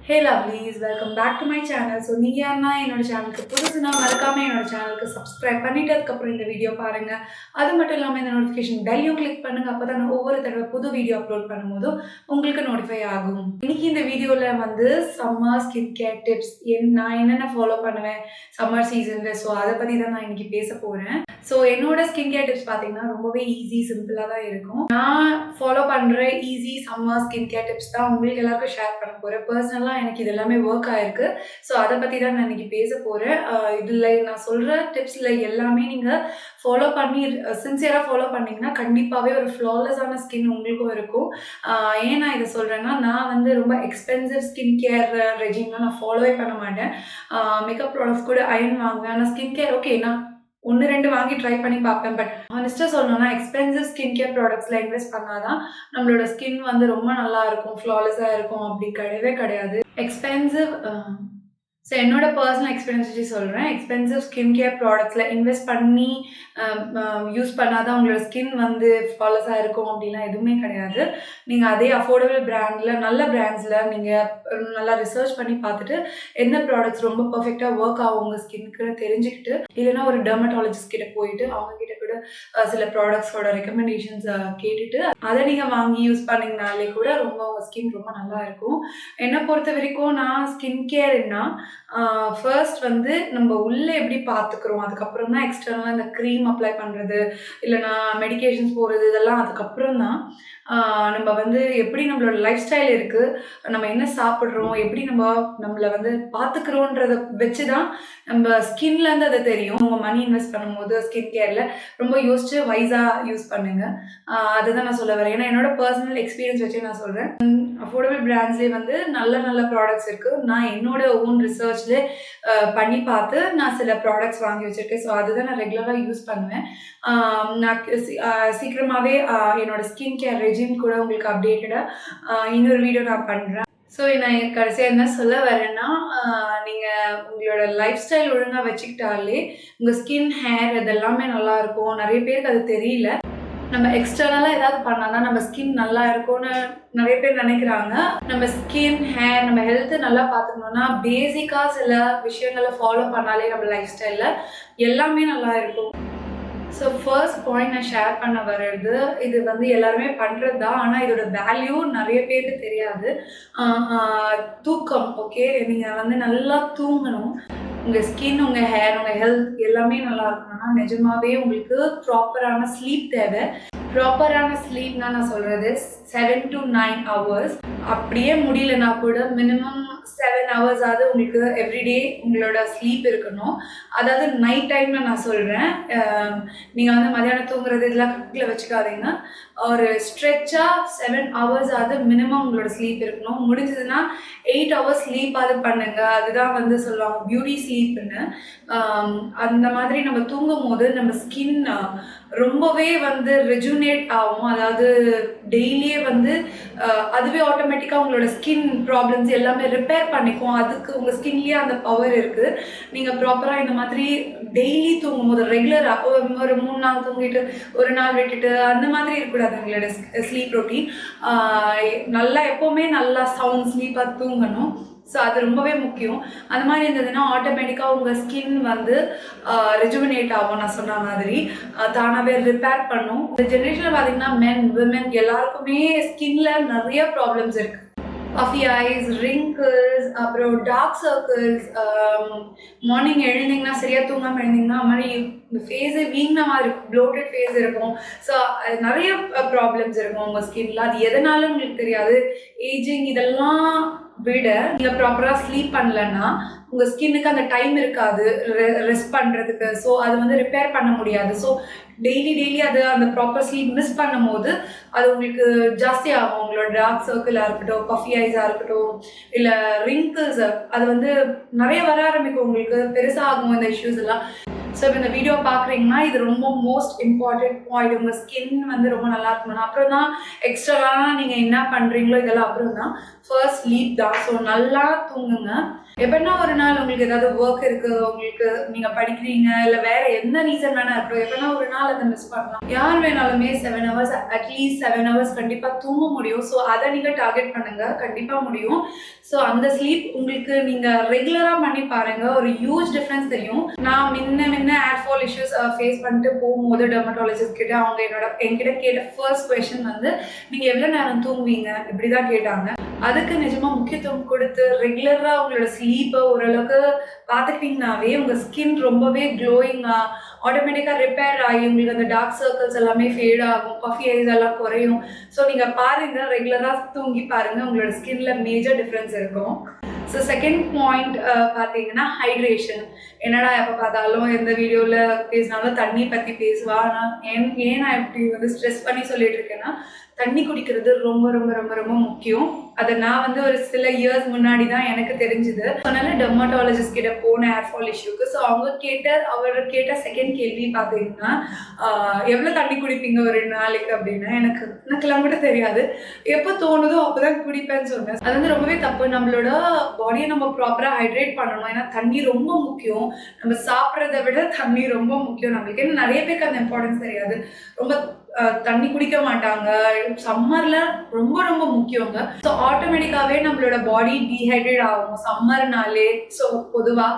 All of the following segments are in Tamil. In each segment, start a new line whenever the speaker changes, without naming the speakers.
Hey lovelies, welcome back to my channel. So நீங்க யாருன்னா என்னோட சேனலுக்கு புதுசுனா மறக்காம என்னோட சேனலுக்கு சப்ஸ்கிரைப் பண்ணிட்டு அதுக்கப்புறம் இந்த வீடியோ பாருங்க. அது மட்டும் இல்லாமல் இந்த நோட்டிஃபிகேஷன் பெல்லையும் கிளிக் பண்ணுங்க. அப்பதான் நான் ஒவ்வொரு தடவை புது வீடியோ அப்லோட் பண்ணும்போதும் உங்களுக்கு நோட்டிஃபை ஆகும். இன்னைக்கு இந்த வீடியோவில் வந்து சம்மர் ஸ்கின் கேர் டிப்ஸ் நான் என்னென்ன ஃபாலோ பண்ணுவேன் சம்மர் சீசனில், ஸோ அதை பற்றி தான் நான் இன்னைக்கு பேச போகிறேன். ஸோ என்னோட ஸ்கின் கேர் டிப்ஸ் பார்த்தீங்கன்னா ரொம்பவே ஈஸி, சிம்பிளாக தான் இருக்கும். நான் ஃபாலோ பண்ணுற easy summer skin care tips தான் உங்களுக்கு எல்லாருக்கும் ஷேர் பண்ண போகிறேன். பர்சனலாக எனக்கு இது எல்லாமே ஒர்க் ஆயிருக்கு. ஸோ அதை பற்றி தான் நான் இன்னைக்கு பேச போகிறேன். இதில் நான் சொல்கிற டிப்ஸில் எல்லாமே நீங்கள் ஃபாலோ பண்ணி சின்சியராக ஃபாலோ பண்ணிங்கன்னா கண்டிப்பாகவே ஒரு ஃப்ளாலெஸ்ஸான ஸ்கின் உங்களுக்கும் இருக்கும். ஏன் நான் இதை சொல்கிறேன்னா, நான் வந்து ரொம்ப எக்ஸ்பென்சிவ் ஸ்கின் கேர் ரெஜிம்லாம் நான் ஃபாலோவே பண்ண மாட்டேன். மேக்கப் ப்ராடக்ட்ஸ் கூட அயன் வாங்குவேன். ஆனால் ஸ்கின் கேர் ஓகே, நான் 1-2 வாங்கி ட்ரை பண்ணி பார்ப்பேன். பட் ஹானஸ்ட்டாக சொல்லணும்னா எக்ஸ்பென்சிவ் ஸ்கின் கேர் ப்ராடக்ட்ஸில் இன்வெஸ்ட் பண்ணாதான் நம்மளோட ஸ்கின் வந்து ரொம்ப நல்லா இருக்கும், ஃப்ளாலெஸ்ஸாக இருக்கும் அப்படி கிடையவே கிடையாது. எக்ஸ்பென்சிவ் ஸோ என்னோட பர்சனல் எக்ஸ்பீரியன்ஸ் வச்சு சொல்கிறேன். எக்ஸ்பென்சிவ் ஸ்கின் கேர் ப்ராடக்ட்ஸில் இன்வெஸ்ட் பண்ணி யூஸ் பண்ணாதான் உங்களோட ஸ்கின் வந்து ஃப்ளாலெஸ்ஸாக இருக்கும் அப்படிலாம் எதுவுமே கிடையாது. நீங்கள் அதே அஃபோர்டபுள் பிராண்டில், நல்ல பிராண்ட்ஸில் நீங்கள் நல்லா ரிசர்ச் பண்ணி பார்த்துட்டு எந்த ப்ராடக்ட்ஸ் ரொம்ப பர்ஃபெக்டாக ஒர்க் ஆகும் உங்கள் ஸ்கின்னுக்குன்னு தெரிஞ்சுக்கிட்டு, இல்லைன்னா ஒரு டெர்மட்டாலஜிஸ்ட் கிட்ட போயிட்டு அவங்கக்கிட்ட கூட சில ப்ராடக்ட்ஸோட ரெக்கமெண்டேஷன்ஸ் கேட்டுட்டு அதை நீங்கள் வாங்கி யூஸ் பண்ணிங்கனாலே கூட ரொம்ப உங்கள் ஸ்கின் ரொம்ப நல்லா இருக்கும். என்னை பொறுத்த வரைக்கும் நான் ஸ்கின் கேர்னா ஃபர்ஸ்ட் வந்து நம்ம உள்ளே எப்படி பார்த்துக்கிறோம், அதுக்கப்புறம் தான் எக்ஸ்டர்னலாக இந்த க்ரீம் அப்ளை பண்ணுறது இல்லைனா மெடிக்கேஷன்ஸ் போகிறது, இதெல்லாம் அதுக்கப்புறம் தான். நம்ம வந்து எப்படி நம்மளோட லைஃப் ஸ்டைல் இருக்குது, நம்ம என்ன சாப்பிட்றோம், எப்படி நம்மளை வந்து பார்த்துக்கிறோன்றதை வச்சு தான் நம்ம ஸ்கின்லேருந்து அதை தெரியும். உங்கள் மணி இன்வெஸ்ட் பண்ணும்போது ஸ்கின் கேரில் ரொம்ப யோசிச்சு வைஸாக யூஸ் பண்ணுங்கள். அதுதான் நான் சொல்ல வரேன். ஏன்னா என்னோட பர்சனல் எக்ஸ்பீரியன்ஸ் வச்சு நான் சொல்கிறேன். அஃபோர்டபுள் பிராண்ட்ஸ்லேயே வந்து நல்ல நல்ல ப்ராடக்ட்ஸ் இருக்குது. நான் என்னோட ஓன் ரிசர்ச்லேயே பண்ணி பார்த்து நான் சில ப்ராடக்ட்ஸ் வாங்கி வச்சுருக்கேன். ஸோ அதுதான் நான் ரெகுலராக யூஸ் பண்ணுவேன். நான் சீக்கிரமாகவே என்னோட ஸ்கின் கேர் ரெஜிம் கூட உங்களுக்கு அப்டேட்டடாக இன்னொரு வீடியோ நான் பண்ணுறேன். ஸோ நான் கடைசியாக என்ன சொல்ல வரேன்னா, நீங்கள் உங்களோட லைஃப் ஸ்டைல் ஒழுங்காக வச்சுக்கிட்டாலே உங்கள் ஸ்கின், ஹேர் இதெல்லாமே நல்லாயிருக்கும். நிறைய பேருக்கு அது தெரியல. நம்ம எக்ஸ்டர்னலாக ஏதாவது பண்ணால் தான் நம்ம ஸ்கின் நல்லா இருக்கும்னு நிறைய பேர் நினைக்கிறாங்க. நம்ம ஸ்கின், ஹேர், நம்ம ஹெல்த்து நல்லா பார்த்துக்கணுன்னா பேசிக்காக சில விஷயங்களை ஃபாலோ பண்ணாலே நம்ம லைஃப் ஸ்டைலில் எல்லாமே நல்லா இருக்கும். ஸோ ஃபர்ஸ்ட் பாயிண்ட் நான் ஷேர் பண்ண வர்றது, இது வந்து எல்லாருமே பண்ணுறது தான், ஆனால் இதோட வேல்யூ நிறைய பேருக்கு தெரியாது. தூக்கம். ஓகே, நீங்கள் வந்து நல்லா தூங்கணும். உங்கள் ஸ்கின், உங்கள் ஹேர், உங்கள் ஹெல்த் எல்லாமே நல்லா இருக்கணும்னா நிஜமாவே உங்களுக்கு ப்ராப்பரான ஸ்லீப் தேவை. ப்ராப்பரான ஸ்லீப்னா நான் சொல்கிறது 7 to 9 hours. அப்படியே முடியலனா கூட மினிமம் 7 hours ஆகுது உங்களுக்கு எவ்ரிடே உங்களோட ஸ்லீப் இருக்கணும். அதாவது நைட் டைமில் நான் சொல்கிறேன். நீங்கள் வந்து மதியானம் தூங்குறது இதெல்லாம் கட்டில் வச்சுக்காதீங்க. ஒரு ஸ்ட்ரெச்சாக 7 hours ஆகுது மினிமம் உங்களோட ஸ்லீப் இருக்கணும். முடிஞ்சதுன்னா 8 hours ஸ்லீப்பாவது பண்ணுங்க. அதுதான் வந்து சொல்லுவாங்க பியூட்டி ஸ்லீப்னு. அந்த மாதிரி நம்ம தூங்கும் போது நம்ம ஸ்கின் ரொம்பவே வந்து ரெஜுனேட் ஆகும். அதாவது டெய்லியே வந்து அதுவே ஆட்டோமேட்டிக்காக உங்களோட ஸ்கின் ப்ராப்ளம்ஸ் எல்லாமே ரிப்பேர் பண்ணிக்கும். அதுக்கு உங்கள் ஸ்கின்லேயே அந்த பவர் இருக்குது. நீங்கள் ப்ராப்பராக இந்த மாதிரி டெய்லி தூங்கும் போது ரெகுலராக ஒரு 3 நாள் தூங்கிட்டு ஒரு நாள் விட்டுட்டு அந்த மாதிரி இருக்கக்கூடாது. உங்களோட ஸ்லீப் ரொட்டீன் நல்லா எப்போவுமே நல்லா சவுண்ட் ஸ்லீப்பாக தூங்கணும். ஸோ அது ரொம்பவே முக்கியம். அந்த மாதிரி இருந்ததுன்னா ஆட்டோமேட்டிக்காக உங்கள் ஸ்கின் வந்து ரெஜுவினேட் ஆகும். நான் சொன்ன மாதிரி தானாகவே ரிப்பேர் பண்ணும். இந்த ஜென்ரேஷனில் பார்த்தீங்கன்னா மென், விமென் எல்லாருக்குமே ஸ்கின்ல நிறைய ப்ராப்ளம்ஸ் இருக்குது. பஃபி ஐஸ், ரிங்கிள்ஸ், அப்புறம் டார்க் சர்க்கிள்ஸ், மார்னிங் எழுந்திங்கன்னா சரியாக தூங்காமல் எழுந்திங்கன்னா அது மாதிரி இந்த ஃபேஸே வீங்கின மாதிரி இருக்கும், ப்ளோட்டட் ஃபேஸ் இருக்கும். ஸோ நிறைய ப்ராப்ளம்ஸ் இருக்கும் உங்கள் ஸ்கின்ல. அது எதனாலும் உங்களுக்கு தெரியாது. ஏஜிங் இதெல்லாம் விட நீங்கள் ப்ராப்பராக ஸ்லீப் பண்ணலன்னா உங்கள் ஸ்கின்னுக்கு அந்த டைம் இருக்காது ரெஸ்ட் பண்ணுறதுக்கு. ஸோ அது வந்து ரிப்பேர் பண்ண முடியாது. ஸோ டெய்லி அது அந்த ப்ராப்பர் ஸ்லீப் மிஸ் பண்ணும் போது அது உங்களுக்கு ஜாஸ்தி ஆகும். உங்களோட டார்க் சர்க்கிளாக இருக்கட்டும், பஃபி ஐஸாக இருக்கட்டும், இல்லை ரிங்கிள்ஸ், அது வந்து நிறைய வர ஆரம்பிக்கும். உங்களுக்கு பெருசாக ஆகும் இந்த இஷ்யூஸ் எல்லாம். ஸோ இப்போ இந்த வீடியோ பார்க்குறீங்கன்னா இது ரொம்ப மோஸ்ட் இம்பார்ட்டன்ட் பாயிண்ட். உங்கள் ஸ்கின் வந்து ரொம்ப நல்லா இருக்கணும். அப்புறம் தான் எக்ஸ்ட்ராவாக நீங்கள் என்ன பண்ணுறீங்களோ இதெல்லாம் அப்புறம் தான். ஃபர்ஸ்ட் ஸ்லீப் தான். ஸோ நல்லா தூங்குங்க. எப்படின்னா ஒரு நாள் உங்களுக்கு ஏதாவது ஒர்க் இருக்கு, உங்களுக்கு நீங்க படிக்கிறீங்க, இல்ல வேற எந்த ரீசன் வேணா இருக்கட்டும், எப்படின்னா ஒரு நாள் அதை மிஸ் பண்ணலாம். யார் வேணாலுமே 7 ஹவர்ஸ் அட்லீஸ்ட் 7 ஹவர்ஸ் கண்டிப்பா தூங்க முடியும். ஸோ அதை நீங்க டார்கெட் பண்ணுங்க, கண்டிப்பா முடியும். ஸோ அந்த ஸ்லீப் உங்களுக்கு நீங்க ரெகுலரா பண்ணி பாருங்க, ஒரு ஹியூஜ் டிஃபரன்ஸ் தெரியும். நான் முன்ன ஏர் ஃபால் இஷ்யூஸ் ஃபேஸ் பண்ணிட்டு போகும்போது டெர்மட்டாலஜிஸ்ட் கிட்ட அவங்க என்கிட்ட கேட்ட ஃபர்ஸ்ட் கொஸ்டின் வந்து நீங்க எவ்வளவு நேரம் தூங்குவீங்க இப்படிதான் கேட்டாங்க. அதுக்கு நிஜமா முக்கியத்துவம் கொடுத்து ரெகுலரா உங்களோட ஸ்லீப்பை ஓரளவுக்கு பார்த்துக்கிட்டீங்கன்னாவே உங்க ஸ்கின் ரொம்பவே க்ளோயிங்கா ஆட்டோமேட்டிக்கா ரிப்பேர் ஆகி உங்களுக்கு அந்த டார்க் சர்க்கிள்ஸ் எல்லாமே ஃபேட் ஆகும், பஃபி ஐஸ் எல்லாம் குறையும். ஸோ நீங்க பாருங்க, ரெகுலரா தூங்கி பாருங்க, உங்களோட ஸ்கின்ல மேஜர் டிஃபரன்ஸ் இருக்கும். ஸோ செகண்ட் பாயிண்ட் பார்த்தீங்கன்னா ஹைட்ரேஷன். என்னடா எப்போ பார்த்தாலும் எந்த வீடியோவில் பேசினாலும் தண்ணி பற்றி பேசுவா. ஆனால் ஏன் நான் இப்படி வந்து ஸ்ட்ரெஸ் பண்ணி சொல்லிட்டு இருக்கேன்னா, தண்ணி குடிக்கிறது ரொம்ப ரொம்ப ரொம்ப ரொம்ப முக்கியம். அதை நான் வந்து ஒரு சில இயர்ஸ் முன்னாடி தான் எனக்கு தெரிஞ்சுது. அதனால டெர்மட்டாலஜிஸ்ட் கிட்ட போன ஏர் ஃபால் இஷ்யூக்கு. ஸோ அவர் கேட்ட செகண்ட் கேள்வி பார்த்தீங்கன்னா, எவ்வளோ தண்ணி குடிப்பீங்க ஒரு நாளைக்கு அப்படின்னு. எனக்குலாம் கூட தெரியாது, எப்போ தோணுதோ அப்போதான் குடிப்பேன்னு சொன்னேன். அது வந்து ரொம்பவே தப்பு. நம்மளோட பாடியை நம்ம ப்ராப்பராக ஹைட்ரேட் பண்ணணும். ஏன்னா தண்ணி ரொம்ப முக்கியம். நம்ம சாப்பிட்றத விட தண்ணி ரொம்ப முக்கியம் நம்மளுக்கு. ஏன்னா நிறைய பேருக்கு அந்த இம்பார்ட்டன்ஸ் தெரியாது. ரொம்ப தண்ணி குடிக்க மாட்டாங்க. சம்மர்ல ரொம்ப ரொம்ப முக்கியங்க. ஸோ ஆட்டோமேட்டிக்காவே நம்மளோட பாடி டீஹைட்ரேட் ஆகும் சம்மர்னாலே. ஸோ பொதுவா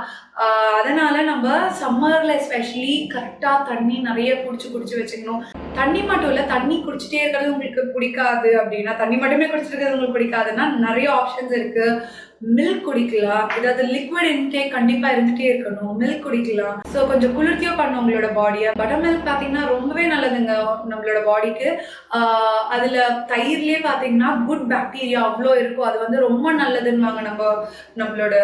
அதனால நம்ம சம்மர்ல எஸ்பெஷலி கரெக்டா தண்ணி நிறைய குடிச்சு வச்சுக்கணும். தண்ணி மட்டும் இல்ல, தண்ணி குடிச்சிட்டே இருக்கிறது உங்களுக்கு பிடிக்காது அப்படின்னா, தண்ணி மட்டுமே குடிச்சிட்டு இருக்கிறது உங்களுக்கு பிடிக்காதுன்னா நிறைய ஆப்ஷன்ஸ் இருக்கு. மில்க் குடிக்கலாம், ஏதாவது லிக்விட் இன்டேக் கண்டிப்பா இருந்துட்டே இருக்கணும். மில்க் குடிக்கலாம். ஸோ கொஞ்சம் குளிர்ச்சியா பண்ணும் உங்களோட பாடியை. பட்டர் மில்க் பார்த்தீங்கன்னா ரொம்பவே நல்லதுங்க நம்மளோட பாடிக்கு. அதுல தயிர்லயே பார்த்தீங்கன்னா குட் பாக்டீரியா அவ்வளோ இருக்கும். அது வந்து ரொம்ப நல்லதுன்னு நம்மளோட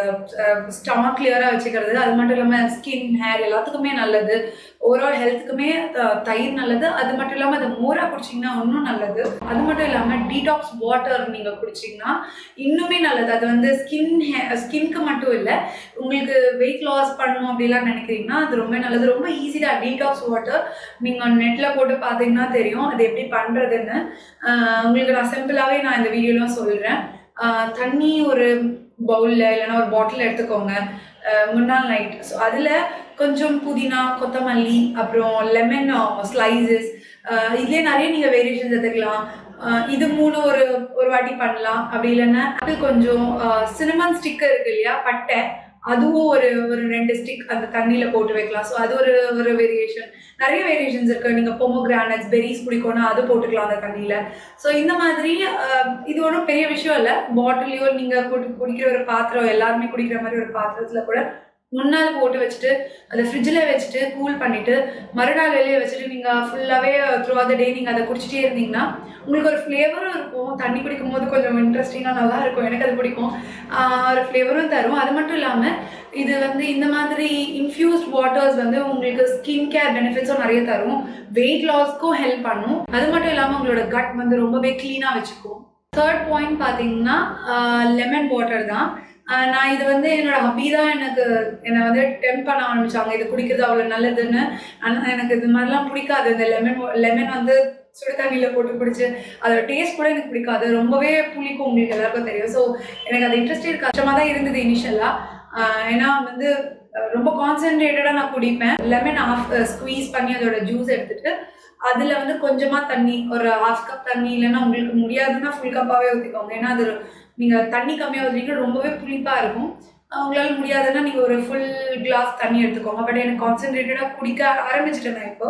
ஸ்டமக் கிளியரா வச்சுக்கிறது. அது மட்டும் இல்லாமல் ஸ்கின், ஹேர் எல்லாத்துக்குமே நல்லது. ஓவரால் ஹெல்த்துக்குமே தயிர் நல்லது. அது மட்டும் இல்லாமல் அதை மோரா குடிச்சிங்கன்னா இன்னும் நல்லது. அது மட்டும் இல்லாமல் டீடாக்ஸ் வாட்டர் நீங்கள் குடிச்சிங்கன்னா இன்னுமே நல்லது. அது வந்து ஸ்கின்க்கு மட்டும் இல்லை, உங்களுக்கு வெயிட் லாஸ் பண்ணணும் அப்படிலாம் நினைக்கிறீங்கன்னா அது ரொம்ப நல்லது. ரொம்ப ஈஸியாக டீடாக்ஸ் வாட்டர் நீங்கள் நெட்டில் போட்டு பார்த்தீங்கன்னா தெரியும் அது எப்படி பண்ணுறதுன்னு. உங்களுக்கு நான் சிம்பிளாகவே நான் இந்த வீடியோலாம் சொல்கிறேன். தண்ணி ஒரு பவுலில் இல்லைன்னா ஒரு பாட்டில் எடுத்துக்கோங்க. முன்னாள் நைட் ஸோ அதில் கொஞ்சம் புதினா, கொத்தமல்லி, அப்புறம் லெமன் ஸ்லைசஸ், இதுலேயே நிறைய நீங்கள் வேரியேஷன்ஸ் எடுத்துக்கலாம். இது 3 ஒரு வாட்டி பண்ணலாம். அப்படி இல்லைன்னா அது கொஞ்சம் சினமன் ஸ்டிக்கர் இருக்கு இல்லையா, பட்டை, அதுவும் ஒரு 2 ஸ்டிக் அந்த தண்ணியில் போட்டு வைக்கலாம். ஸோ அது ஒரு வேரியேஷன். நிறைய வேரியேஷன்ஸ் இருக்குது. நீங்கள் பொமோகிரானட்ஸ், பெரிஸ் பிடிக்கும்னா அது போட்டுக்கலாம் அந்த தண்ணியில். ஸோ இந்த மாதிரி இது ஒன்றும் பெரிய விஷயம் இல்லை. பாட்டிலையோ நீங்கள் குடிக்கிற ஒரு பாத்திரம், எல்லாருமே குடிக்கிற மாதிரி ஒரு பாத்திரத்தில் கூட முன்னால் போட்டு வச்சுட்டு அதை ஃப்ரிட்ஜில் வச்சுட்டு கூல் பண்ணிவிட்டு மறுநாள் வெளியே வச்சுட்டு நீங்கள் ஃபுல்லாகவே த்ரூ ஆஃப் த டே நீங்கள் அதை குடிச்சிட்டே இருந்தீங்கன்னா உங்களுக்கு ஒரு ஃப்ளேவரும் இருக்கும். தண்ணி குடிக்கும் போது கொஞ்சம் இன்ட்ரெஸ்டிங்காக நல்லா இருக்கும். எனக்கு அது பிடிக்கும். ஒரு ஃப்ளேவரும் தரும். அது மட்டும் இல்லாமல் இது வந்து இந்த மாதிரி இன்ஃப்யூஸ்ட் வாட்டர்ஸ் வந்து உங்களுக்கு ஸ்கின் கேர் பெனிஃபிட்ஸும் நிறைய தரும். வெயிட் லாஸ்க்கும் ஹெல்ப் பண்ணும். அது மட்டும் இல்லாமல் உங்களோட கட் வந்து ரொம்பவே க்ளீனாக வச்சுக்கும். தேர்ட் பாயிண்ட் பார்த்தீங்கன்னா லெமன் வாட்டர் தான். நான் இது வந்து என்னோட ஹபி தான் என்னை வந்து டெம்ப் பண்ண ஆரம்பிச்சாங்க, இது குடிக்கிறது அவ்வளோ நல்லதுன்னு. ஆனால் எனக்கு இது மாதிரிலாம் பிடிக்காது. இந்த லெமன் வந்து சுடு தண்ணியில் போட்டு குடிச்சு அதோட டேஸ்ட் கூட எனக்கு பிடிக்காது. ரொம்பவே புளிக்கும், உங்களுக்கு எல்லாருக்கும் தெரியும். ஸோ எனக்கு அது இன்ட்ரெஸ்டே கஷ்டமாக தான் இருந்தது இனிஷியலாக. ஏன்னா வந்து ரொம்ப கான்சென்ட்ரேட்டடாக நான் குடிப்பேன். லெமன் ஸ்குவீஸ் பண்ணி அதோட ஜூஸ் எடுத்துட்டு அதில் வந்து கொஞ்சமாக தண்ணி, ஒரு 1/2 கப் தண்ணி, இல்லைன்னா உங்களுக்கு முடியாதுன்னா ஃபுல் கப்பாகவே ஊற்றிக்கோங்க. ஏன்னா அது நீங்கள் தண்ணி கம்மியாக ஊற்றுறீங்க, ரொம்பவே புளிப்பாக இருக்கும். உங்களால் முடியாதுன்னா நீங்கள் ஒரு ஃபுல் கிளாஸ் தண்ணி எடுத்துக்கோங்க. பட் எனக்கு கான்சென்ட்ரேட்டடாக குடிக்க ஆரம்பிச்சிட்டேன் நான் இப்போ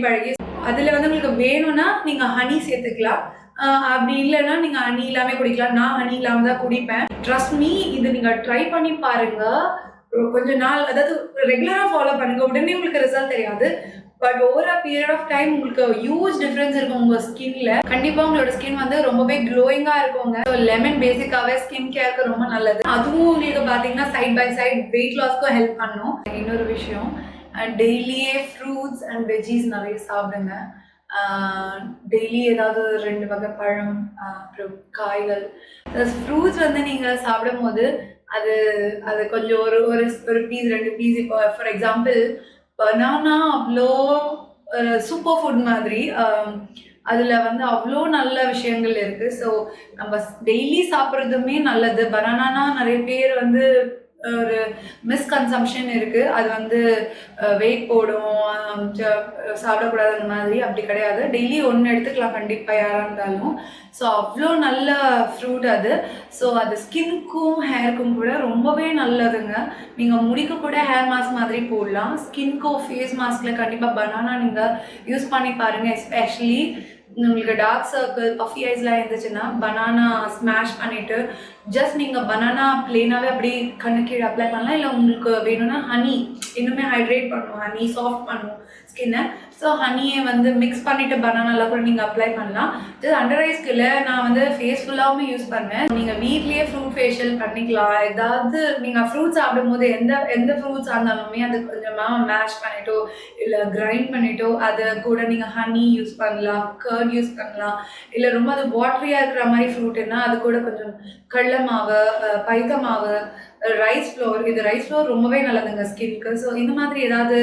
பழகி. அதில் வந்து உங்களுக்கு வேணும்னா நீங்கள் ஹனி சேர்த்துக்கலாம். அப்படி இல்லைன்னா நீங்கள் ஹனி இல்லாமல் குடிக்கலாம். நான் ஹனி இல்லாமல் தான் குடிப்பேன். ட்ரஸ்ட் மீ, இது நீங்கள் ட்ரை பண்ணி பாருங்கள். கொஞ்ச நாள், அதாவது ரெகுலராக ஃபாலோ பண்ணுங்கள். உடனே உங்களுக்கு ரிசல்ட் தெரியாது. But over a period of time உங்களுக்கு ஹியூஜ் டிஃப்ரென்ஸ் இருக்கும் உங்கள் ஸ்கின்ல. கண்டிப்பாக உங்களோட ஸ்கின் வந்து ரொம்பவே க்ளோயிங்காக இருக்குங்க. லெமன் பேசிக்காகவே ஸ்கின் கேருக்கு ரொம்ப நல்லது. அதுவும் உங்களுக்கு பார்த்தீங்கன்னா சைட் பை சைட் வெயிட் லாஸ்க்கும் ஹெல்ப் பண்ணும். இன்னொரு விஷயம், டெய்லியே ஃப்ரூட்ஸ் அண்ட் வெஜ்ஜீஸ் நிறைய சாப்பிடுங்க. டெய்லி ஏதாவது 2 வகை பழம், அப்புறம் காய்கள். ஃப்ரூட்ஸ் வந்து நீங்கள் சாப்பிடும் போது அது கொஞ்சம் ஒரு பீஸ் 2 பீஸ். இப்போ ஃபார் எக்ஸாம்பிள் பனானா அவ்வளோ சூப்பர் ஃபுட் மாதிரி. அதில வந்து அவ்ளோ நல்ல விஷயங்கள் இருக்கு. ஸோ நம்ம டெய்லி சாப்பிடுறதுமே நல்லது. பனானானா நெறைய பேர் வந்து ஒரு மிஸ்கன்சம்ப்ஷன் இருக்கு. அது வந்து வெயிட் போடும், சாப்பிடக்கூடாது அந்த மாதிரி. அப்படி கிடையாது. டெய்லி 1 எடுத்துக்கலாம் கண்டிப்பா யாரா இருந்தாலும். ஸோ அவ்ளோ நல்ல ஃப்ரூட் அது. ஸோ அது ஸ்கின்க்கும், ஹேர்க்கும் கூட ரொம்பவே நல்லதுங்க. நீங்க முடிக்கு கூட ஹேர் மாஸ்க் மாதிரி போடலாம். ஸ்கின்க்கும் ஃபேஸ் மாஸ்க்ல கண்டிப்பா பனானா நீங்க யூஸ் பண்ணி பாருங்க. எஸ்பெஷலி உங்களுக்கு டார்க் சர்க்கிள், பஃபி ஐஸ்லாம் இருந்துச்சுன்னா, பனானா ஸ்மாஷ் பண்ணிட்டு, ஜஸ்ட் நீங்க பனானா பிளெயினாவே அப்படியே கண்ணுக்கு கீழ அப்ளை பண்ணலாம். இல்ல உங்களுக்கு வேணும்னா ஹனி இன்னுமே ஹைட்ரேட் பண்ணும். ஹனி சாஃப்ட் பண்ணும் ஸ்கின்ன. ஸோ ஹனிய வந்து மிக்ஸ் பண்ணிட்டு பனானால கூட நீங்க அப்ளை பண்ணலாம். ஜஸ்ட் அண்டர் ஐஸ்க்கு இல்ல, நான் வந்து ஃபேஸ் ஃபுல்லாவுமே யூஸ் பண்ணேன். நீங்க வீட்லயே ஃப்ரூட் ஃபேஷியல் பண்ணிக்கலாம். ஏதாவது நீங்க ஃப்ரூட்ஸ் சாப்பிடும்போது எந்த எந்த ஃப்ரூட்ஸா இருந்தாலுமே அது கொஞ்சமா மேஷ் பண்ணிட்டோ, இல்ல கிரைண்ட் பண்ணிட்டோ, அது கூட நீங்க ஹனி யூஸ் பண்ணலாம், கர்ட் யூஸ் பண்ணலாம். இல்ல ரொம்ப அது வாட்டரியா இருக்கிற மாரி ஃப்ரூட்னா, அது கூட கொஞ்சம் கடல மாவு, பைத்த மாவு, ரைஸ் ஃப்ளோர். இது ரைஸ் ஃப்ளோர் ரொம்பவே நல்லதுங்க ஸ்கின்க்கு. ஸோ இந்த மாதிரி ஏதாவது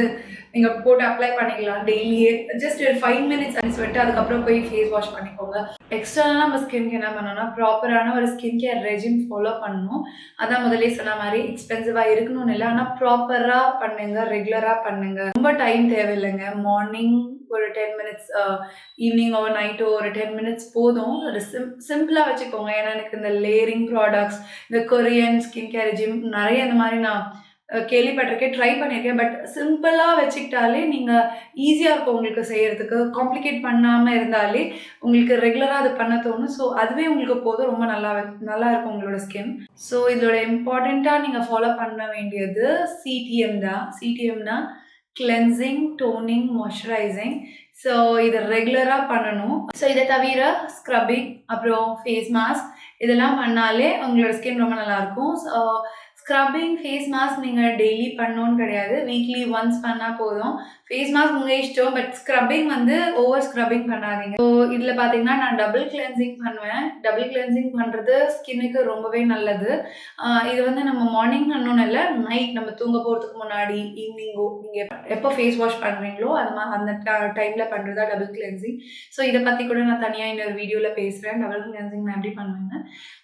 நீங்க போட்டு அப்ளை பண்ணிக்கலாம் டெய்லியே. ஜஸ்ட் ஒரு 5 மினிட்ஸ் ஐஸ் விட்டு அதுக்கப்புறம் போய் ஃபேஸ் வாஷ் பண்ணிக்கோங்க. எக்ஸ்டர்னலா நம்ம ஸ்கின்க்கு என்ன பண்ணணும்னா, ப்ராப்பரான ஒரு ஸ்கின் கேர் ரெஜிம் ஃபாலோ பண்ணணும். அதான் முதல்லயே சொன்ன மாரி எக்ஸ்பென்சிவா இருக்கணும்னு இல்ல. ஆனா ப்ராப்பரா பண்ணுங்க, ரெகுலரா பண்ணுங்க. ரொம்ப டைம் தேவையில்லைங்க. மார்னிங் ஒரு 10 மினிட்ஸ், ஈவினிங் ஓர் நைட்டோ ஒரு 10 மினிட்ஸ் போதும். ஒரு சிம்பிளா வச்சுக்கோங்க. ஏன்னா எனக்கு இந்த லேயரிங் ப்ராடக்ட்ஸ், இந்த கொரியன் ஸ்கின் கேர் ரெஜிம் நெறைய இந்த மாரி நான் கேள்விப்பட்டிருக்கேன். ட்ரை பண்ணியிருக்கேன். பட் சிம்பிளா வச்சுக்கிட்டாலே நீங்க ஈஸியா இருக்கும் உங்களுக்கு செய்யறதுக்கு. காம்ப்ளிகேட் பண்ணாம இருந்தாலே உங்களுக்கு ரெகுலரா அது பண்ண தோணும். ஸோ அதுவே உங்களுக்கு போதும். ரொம்ப நல்லா இருக்கும் உங்களோட ஸ்கின். ஸோ இதோட இம்பார்ட்டன்ட்டா நீங்க ஃபாலோ பண்ண வேண்டியது சிடிஎம் தான். சிடிஎம்னா கிளென்சிங், டோனிங், மாய்ஸ்சரைசிங். ஸோ இத ரெகுலரா பண்ணணும். ஸோ இத தவிர ஸ்க்ரப்பிங், அப்புறம் ஃபேஸ் மாஸ்க் இதெல்லாம் பண்ணாலே உங்களோட ஸ்கின் ரொம்ப நல்லாயிருக்கும். ஸோ ஸ்க்ரப்பிங், ஃபேஸ் மாஸ்க் நீங்க டெய்லி பண்ணணும்னு கிடையாது. வீக்லி ஒன்ஸ் பண்ணா போதும். ஃபேஸ் மாஸ்க் உங்க இஷ்டம். பட் ஸ்க்ரப்பிங் வந்து ஓவர் ஸ்க்ரப்பிங் பண்ணாதீங்க. ஸோ இதில பார்த்தீங்கன்னா, நான் டபுள் கிளென்சிங் பண்ணுவேன். டபுள் கிளென்சிங் பண்றது ஸ்கின்னுக்கு ரொம்பவே நல்லது. இது வந்து நம்ம மார்னிங் பண்ணணும்னு இல்ல. நைட் நம்ம தூங்க போறதுக்கு முன்னாடி, ஈவினிங்கோ நீங்க எப்போ ஃபேஸ் வாஷ் பண்றீங்களோ, அந்த டைம்ல பண்றது தான் டபுள் கிளென்சிங். ஸோ இத பத்தி கூட நான் தனியா இன்னொரு வீடியோல பேசுறேன். டபுள் கிளென்சிங் நான் எப்படி பண்ணுவேன்னு.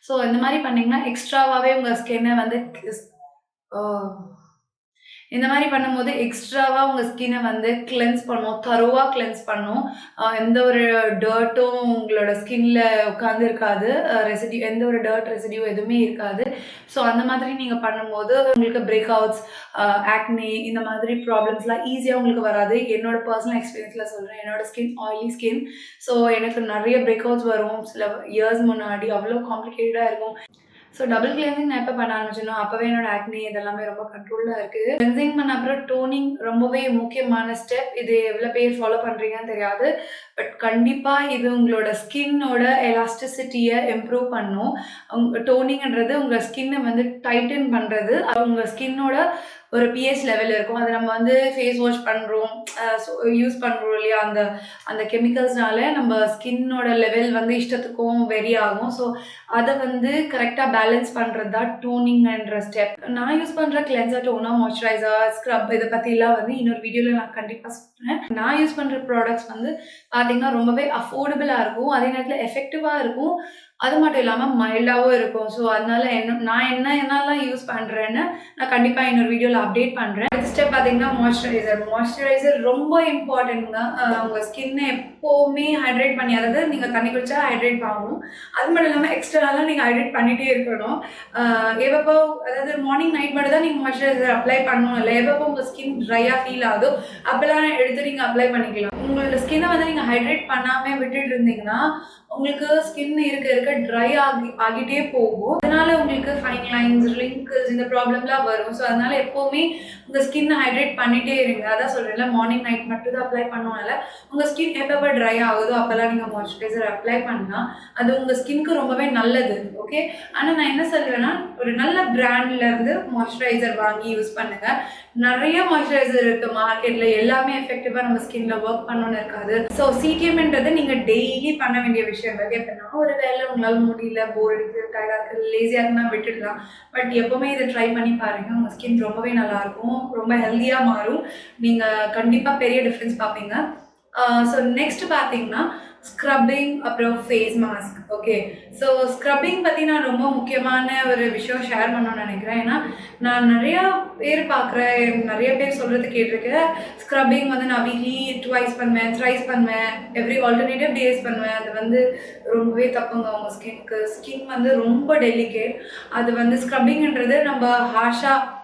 ஸோ இந்த மாரி பண்ணீங்கன்னா, எக்ஸ்ட்ராவாவே உங்க ஸ்கின்ன வந்து அ இந்த மாரி பண்ணும்போது எக்ஸ்ட்ராவா உங்க ஸ்கின்ன வந்து கிளென்ஸ் பண்ணும். தரோவா கிளென்ஸ் பண்ணும். எந்த ஒரு டர்ட்டும் உங்களோட ஸ்கின்ல உட்கார்ந்து இருக்காது. எந்த ஒரு டர்ட் ரெசிடியூ எதுவுமே இருக்காது. ஸோ அந்த மாதிரி நீங்க பண்ணும்போது உங்களுக்கு பிரேக் அவுட்ஸ், ஆக்னி இந்த மாதிரி ப்ராப்ளம்ஸ்லாம் ஈஸியா உங்களுக்கு வராது. என்னோட பர்சனல் எக்ஸ்பீரியன்ஸ்ல சொல்றேன். என்னோட ஸ்கின் ஆயிலி ஸ்கின். ஸோ எனக்கு நெறைய பிரேக் அவுட்ஸ் வரும். சில இயர்ஸ் முன்னாடி அவ்ளோ காம்ப்ளிகேட்டடா இருக்கும். ஸோ டபுள் கிளென்சிங் நான் எப்போ பண்ண ஆரம்பிச்சேனோ, அப்பவே என்னோட ஆக்னி இதெல்லாமே ரொம்ப கண்ட்ரோல்ல இருக்கு. கிளென்சிங் பண்ண அப்புறம் டோனிங் ரொம்பவே முக்கியமான ஸ்டெப். இது எவ்வளோ பேர் ஃபாலோ பண்றீங்கன்னு தெரியாது. பட் கண்டிப்பா இது உங்களோட ஸ்கின்னோட எலாஸ்டிசிட்டிய இம்ப்ரூவ் பண்ணும். டோனிங்ன்றது உங்க ஸ்கின்ன வந்து டைட்டன் பண்றது. அது உங்க ஸ்கின்னோட ஒரு பிஹெச் லெவல் இருக்கும். அத நம்ம வந்து ஃபேஸ் வாஷ் பண்றோம், யூஸ் பண்றோம் இல்லையா? அந்த அந்த கெமிக்கல்ஸ்னால நம்ம ஸ்கின்னோட லெவல் வந்து இஷ்டத்துக்கும் வெரி ஆகும். ஸோ அத வந்து கரெக்ட்டா பேலன்ஸ் பண்றது தான் டோனிங்ன்ற ஸ்டெப். நான் யூஸ் பண்ற கிளென்சர், டோனர், மாய்ஸ்சரைசர், ஸ்க்ரப் இத பத்திலாம் வந்து இன்னொரு வீடியோல நான் கண்டிப்பா சொல்றேன். நான் யூஸ் பண்ற ப்ராடக்ட்ஸ் வந்து பார்த்தீங்கன்னா, ரொம்பவே அஃபோர்டபுளா இருக்கும். அதே நேரத்தில எஃபெக்டிவா இருக்கும். அது மட்டும் இல்லாம மைல்டாவும் இருக்கும். ஸோ அதனால நான் என்னலாம் யூஸ் பண்றேன்னு நான் கண்டிப்பா இன்னொரு வீடியோல அப்டேட் பண்றேன். அடுத்த ஸ்டெப் பார்த்தீங்கன்னா மாய்ஸ்சரைசர். மாய்ஸ்சரைசர் ரொம்ப இம்பார்ட்டன்ட்ங்க. உங்க ஸ்கின்ன எப்பவுமே ஹைட்ரேட் பண்ணி, அதாவது நீங்க தண்ணி குடிச்சா ஹைட்ரேட் ஆகும். அது மட்டும் இல்லாம எக்ஸ்ட்ராலாம் நீங்க ஹைட்ரேட் பண்ணிட்டே இருக்கணும். எப்பப்போ, அதாவது மார்னிங், நைட் மட்டும் தான் நீங்க மாய்ஸ்சரைசர் அப்ளை பண்ணணும் இல்ல. எப்பப்போ உங்க ஸ்கின் ட்ரையா ஃபீல் ஆகுதோ அப்பலாம் எடுத்து நீங்க அப்ளை பண்ணிக்கலாம். உங்களோட ஸ்கின்ன வந்து நீங்க ஹைட்ரேட் பண்ணாம விட்டுட்டு இருந்தீங்கன்னா, உங்களுக்கு ஸ்கின் இருக்க ட்ரை ஆகிட்டே போகும். அதனால உங்களுக்கு ஃபைன் லைன்ஸ், ரிங்கிள்ஸ் இந்த ப்ராப்ளம்லாம் வரும். ஸோ அதனால எப்பவுமே உங்க ஸ்கின்ன ஹைட்ரேட் பண்ணிட்டே இருங்க. அதான் சொல்றேன்ல, மார்னிங், நைட் மட்டும் தான் அப்ளை பண்ணனால உங்க ஸ்கின் எப்பப்போ ட்ரை ஆகுதோ அப்பலாம் நீங்க மாய்ஸ்சரைசர் அப்ளை பண்ணா அது உங்க ஸ்கின்க்கு ரொம்பவே நல்லது. ஓகே. ஆனா நான் என்ன சொல்றேன்னா, ஒரு நல்ல பிராண்ட்ல இருந்து மாய்ஸ்சரைசர் வாங்கி யூஸ் பண்ணுங்க. நெறைய மாய்ஸ்சரைசர் இருக்கு மார்க்கெட்ல. எல்லாமே எஃபெக்டிவா நம்ம ஸ்கின்ல ஒர்க் பண்ணணும்னு இருக்காது. ஸோ சிடிஎம்ன்றது நீங்க டெய்லி பண்ண வேண்டிய விஷயங்கள். எப்பன்னா ஒரு வேளை உங்களால முடியல, போர் அடிக்குது, டயர்டா இருக்கு, லேசியா இருக்குன்னா விட்டுடலாம். பட் எப்பவுமே இத ட்ரை பண்ணி பாருங்க. உங்க ஸ்கின் ரொம்பவே நல்லாயிருக்கும். ரொம்ப ஹெல்தியா மாறும். நீங்க கண்டிப்பா பெரிய டிஃபரன்ஸ் பார்ப்பீங்க. ஸோ நெக்ஸ்ட் பார்த்தீங்கன்னா, ஸ்க்ரப்பிங் அப்புறம் face mask. Okay. So scrubbing பற்றி நான் ரொம்ப முக்கியமான ஒரு விஷயம் ஷேர் பண்ணணும்னு நினைக்கிறேன். ஏன்னா நான் நிறையா பேர் பார்க்குறேன், நிறைய பேர் சொல்கிறது கேட்டிருக்கேன். ஸ்க்ரப்பிங் வந்து நான் வீக்லி ட்வைஸ் பண்ணுவேன், த்ரைஸ் பண்ணுவேன், எவ்ரி ஆல்டர்னேட்டிவ் டேஸ் பண்ணுவேன். அது வந்து ரொம்பவே தப்புங்க உங்கள் ஸ்கின்க்கு. ஸ்கின் வந்து ரொம்ப டெலிகேட். அது வந்து ஸ்க்ரப்பிங்ன்றது நம்ம ஹார்ஷாக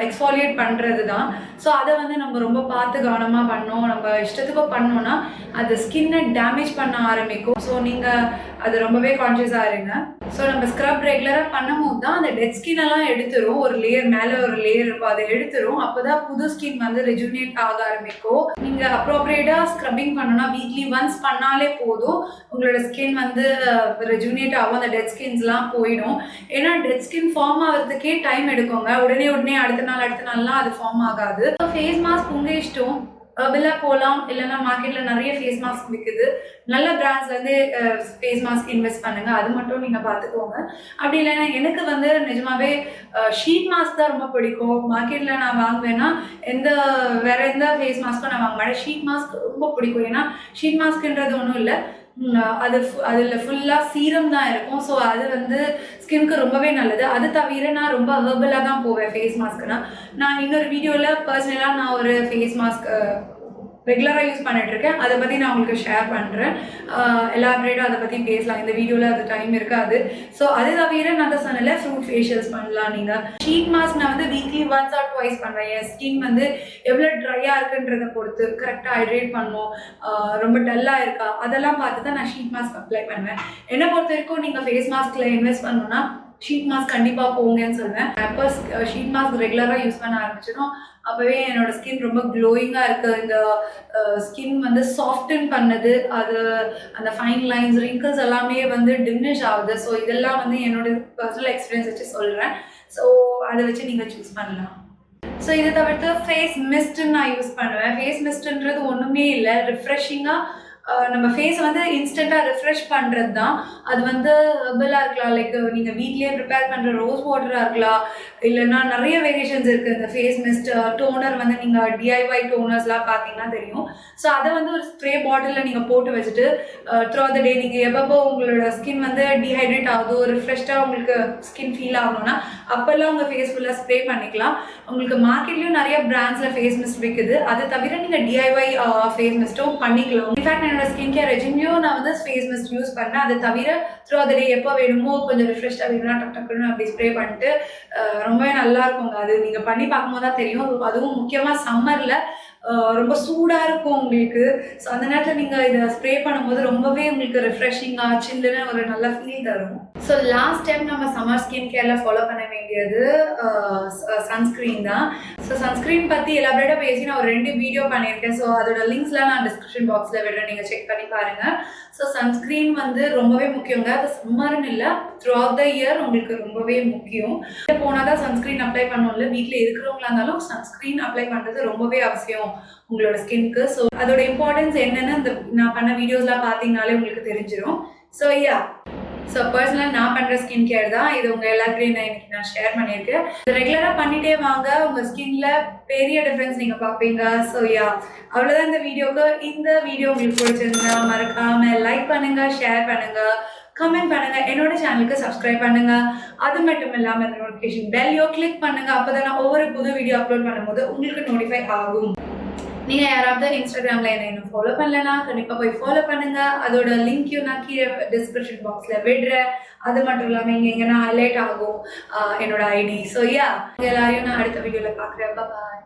எக்ஸ்ஃபாலியேட் பண்ணுறது தான். ஸோ அதை வந்து நம்ம ரொம்ப பார்த்து கவனமாக பண்ணோம். நம்ம இஷ்டத்துக்கு பண்ணோன்னா அது ஸ்கின்னை டேமேஜ் பண்ண ஆரம்பிக்கும். ஸோ நீங்கள் அது ரொம்பவே கான்ஷியஸாக இருங்க. ஸோ நம்ம ஸ்க்ரப் ரெகுலராக பண்ணும்போது தான் அந்த டெட் ஸ்கின்னெல்லாம் எடுத்துரும். ஒரு லேயர் மேலே ஒரு லேயர் இருக்கும், அதை எடுத்துரும். அப்போ தான் புது ஸ்கின் வந்து ரெஜுனேட் ஆக ஆரம்பிக்கும். நீங்கள் அப்ரோப்ரியேட்டாக ஸ்க்ரப்பிங் பண்ணோன்னா வீக்லி ஒன்ஸ் பண்ணாலே போதும். உங்களோட ஸ்கின் வந்து ரெஜுனேட் ஆகும், அந்த டெட் ஸ்கின்ஸ்லாம் போயிடும். ஏன்னா டெட் ஸ்கின் ஃபார்ம் ஆகிறதுக்கே டைம் எடுக்குங்க. உடனே அடுத்த நாள்லாம் அது ஃபார்ம் ஆகாது. ஃபேஸ் மாஸ்க் உங்கள் இஷ்டம். ஹெர்பலா போகலாம், இல்லைன்னா மார்க்கெட்டில் நிறைய ஃபேஸ் மாஸ்க் விற்குது. நல்ல பிராண்ட்ஸ்லேருந்து ஃபேஸ் மாஸ்க் இன்வெஸ்ட் பண்ணுங்கள். அது மட்டும் நீங்கள் பார்த்துக்கோங்க. அப்படி இல்லைன்னா எனக்கு வந்து நிஜமாவே ஷீட் மாஸ்க் தான் ரொம்ப பிடிக்கும். மார்க்கெட்டில் நான் வாங்குவேன்னா வேறு எந்த ஃபேஸ் மாஸ்க்கும் நான் வாங்க மாட்டேன். ஷீட் மாஸ்க் ரொம்ப பிடிக்கும். ஏன்னா ஷீட் மாஸ்க்ன்றது ஒன்றும் இல்லை, அதில் ஃபுல்லாக சீரம் தான் இருக்கும். ஸோ அது வந்து ஸ்கின்க்கு ரொம்பவே நல்லது. அது தவிர நான் ரொம்ப ஹெர்பலாக தான் போவேன் ஃபேஸ் மாஸ்க்குனா. நான் இன்னொரு வீடியோவில் பர்சனலாக நான் ஒரு ஃபேஸ் மாஸ்க் ரெகுலராக யூஸ் பண்ணிகிட்ருக்கேன். அதை பற்றி நான் உங்களுக்கு ஷேர் பண்ணுறேன். எலாபரேட்டாக அதை பற்றி பேசலாம். இந்த வீடியோவில் அது டைம் இருக்காது. ஸோ அது தவிர நான் தான் சொன்னல ஃப்ரூட் ஃபேஷியல்ஸ் பண்ணலாம். நீங்கள் ஷீட் மாஸ்க் நான் வந்து வீக்லி ஒன்ஸ் ஆர் ட்வைஸ் பண்ணுவேன். என் ஸ்கின் வந்து எவ்வளோ ட்ரையாக இருக்குன்றதை பொறுத்து கரெக்டாக ஹைட்ரேட் பண்ணும், ரொம்ப டல்லாக இருக்கா அதெல்லாம் பார்த்து தான் நான் ஷீட் மாஸ்க் அப்ளை பண்ணுவேன். என்னை பொறுத்த வரைக்கும் நீங்கள் ஃபேஸ் மாஸ்கில் இன்வெஸ்ட் பண்ணணும்னா ஷீட் மாஸ்க் கண்டிப்பாக போங்கன்னு சொல்லுவேன். அப்போ ஷீட் மாஸ்க் ரெகுலராக யூஸ் பண்ண ஆரம்பிச்சிடும். அப்போவே என்னோட ஸ்கின் ரொம்ப க்ளோயிங்காக இருக்குது. இந்த ஸ்கின் வந்து சாஃப்டன் பண்ணுது. அது அந்த ஃபைன் லைன்ஸ் ரிங்கிள்ஸ் எல்லாமே வந்து டிமினிஷ் ஆகுது. ஸோ இதெல்லாம் வந்து என்னோட பர்சனல் எக்ஸ்பீரியன்ஸ் வச்சு சொல்கிறேன். ஸோ அதை வச்சு நீங்கள் சூஸ் பண்ணலாம். ஸோ இதை தவிர்த்து ஃபேஸ் மிஸ்ட்டுன்னு நான் யூஸ் பண்ணுவேன். ஃபேஸ் மிஸ்ட்டுன்றது ஒன்றுமே இல்லை, ரிஃப்ரெஷிங்காக நம்ம ஃபேஸை வந்து இன்ஸ்டண்ட்டாக ரிஃப்ரெஷ் பண்ணுறது தான். அது வந்து ஹெர்பலாக இருக்கலாம், லைக் நீங்கள் வீட்லேயே ப்ரிப்பேர் பண்ணுற ரோஸ் வாட்டராக இருக்கலாம், இல்லைன்னா நிறைய வேரியேஷன்ஸ் இருக்குது. இந்த ஃபேஸ் மிஸ்ட் டோனர் வந்து நீங்கள் டிஐஒய் டோனர்ஸ்லாம் பார்த்தீங்கன்னா தெரியும். ஸோ அதை வந்து ஒரு ஸ்ப்ரே பாட்டிலில் நீங்கள் போட்டு வச்சுட்டு த்ரூ த டே நீங்கள் எப்பப்போ உங்களோட ஸ்கின் வந்து டீஹைட்ரேட் ஆகுதோ, ரிஃப்ரெஷ்டாக உங்களுக்கு ஸ்கின் ஃபீல் ஆகணும்னா அப்போல்லாம் உங்கள் ஃபேஸ் ஃபுல்லாக ஸ்ப்ரே பண்ணிக்கலாம். உங்களுக்கு மார்க்கெட்லேயும் நிறைய பிராண்ட்ஸில் ஃபேஸ் மிஸ்ட் விற்குது. அது தவிர நீங்கள் டிஐஒய் ஃபேஸ் மிஸ்ட்டும் பண்ணிக்கலாம். இன்ஃபேக்ட் என்னோட ஸ்கின் கேர் ரெஜிம்லையும் நான் வந்து ஃபேஸ் மிஸ்ட் யூஸ் பண்ணேன். அது தவிர த்ரூ த டே எப்போ வேணுமோ கொஞ்சம் ரிஃப்ரெஷ்டாக வேணும்னா டக்குன்னு அப்படி ஸ்ப்ரே பண்ணிட்டு ரொம்பவே நல்லா இருக்குங்க. அது நீங்கள் பண்ணி பார்க்கும்போது தான் தெரியும். அதுவும் முக்கியமாக சம்மரில் ரொம்ப சூடாக இருக்கும் உங்களுக்கு. ஸோ அந்த நேரத்தில் நீங்கள் இதை ஸ்ப்ரே பண்ணும்போது ரொம்பவே உங்களுக்கு ரிஃப்ரெஷிங்காக சில்லுன்னு ஒரு நல்ல ஃபீல் தரும். ஸோ லாஸ்ட் டைம் நம்ம சம்மர் ஸ்கின் கேரில் ஃபாலோ பண்ண வேண்டியது சன்ஸ்க்ரீன் தான். ஸோ சன்ஸ்க்ரீன் பற்றி எலாபரேட்டாக பேசி நான் ஒரு 2 வீடியோ பண்ணியிருக்கேன். ஸோ அதோட லிங்க்ஸ்லாம் நான் டிஸ்கிரிப்ஷன் பாக்ஸில் விடுறேன், நீங்கள் செக் பண்ணி பாருங்கள். ஸோ சன்ஸ்க்ரீன் வந்து ரொம்பவே முக்கியங்க. அது சம்மர்னு இல்லை, த்ரூ அவுட் த இயர் உங்களுக்கு ரொம்பவே முக்கியம். போனால் தான் சன்ஸ்க்ரீன் அப்ளை பண்ணோம்ல, வீட்டில் இருக்கிறவங்களா இருந்தாலும் சன்ஸ்க்ரீன் அப்ளை பண்ணுறது ரொம்பவே அவசியம் உங்களோட ஸ்கின்க்கு. ஸோ அதோட இம்பார்ட்டன்ஸ் என்னென்னு இந்த நான் பண்ண வீடியோஸ்லாம் பார்த்தீங்கனாலே உங்களுக்கு தெரிஞ்சிடும். ஸோ பர்சனலாக நான் பண்ணுற ஸ்கின் கேர் தான் இது. உங்கள் எல்லாத்தையும் நான் ஷேர் பண்ணியிருக்கேன். ரெகுலராக பண்ணிகிட்டே வாங்க, உங்கள் ஸ்கின்ல பெரிய டிஃப்ரென்ஸ் நீங்கள் பார்ப்பீங்க. ஸோ அவ்வளோதான் இந்த வீடியோக்கு. இந்த வீடியோ உங்களுக்கு பிடிச்சிருந்தா மறக்காமல் லைக் பண்ணுங்கள், ஷேர் பண்ணுங்கள், கமெண்ட் பண்ணுங்கள், என்னோட சேனலுக்கு சப்ஸ்கிரைப் பண்ணுங்கள். அது மட்டும் இல்லாமல் இந்த நோட்டிஃபிகேஷன் பெல்லையோ கிளிக் பண்ணுங்கள். அப்போ தான் நான் ஒவ்வொரு புது வீடியோ அப்லோட் பண்ணும்போது உங்களுக்கு நோட்டிஃபை ஆகும். நீங்கள் யாராவது இன்ஸ்டாகிராமில் என்ன இன்னும் ஃபாலோ பண்ணலன்னா கண்டிப்பாக போய் ஃபாலோ பண்ணுங்கள். அதோட லிங்க்கையும் நான் கீழே டிஸ்கிரிப்ஷன் பாக்ஸில் விடுறேன். அது மட்டும் இல்லாமல் இங்கே எங்கன்னா ஹைலைட் ஆகும் என்னோட ஐடி. ஸோ எல்லாரையும் நான் அடுத்த வீடியோவில் பார்க்குறேன். பாய்.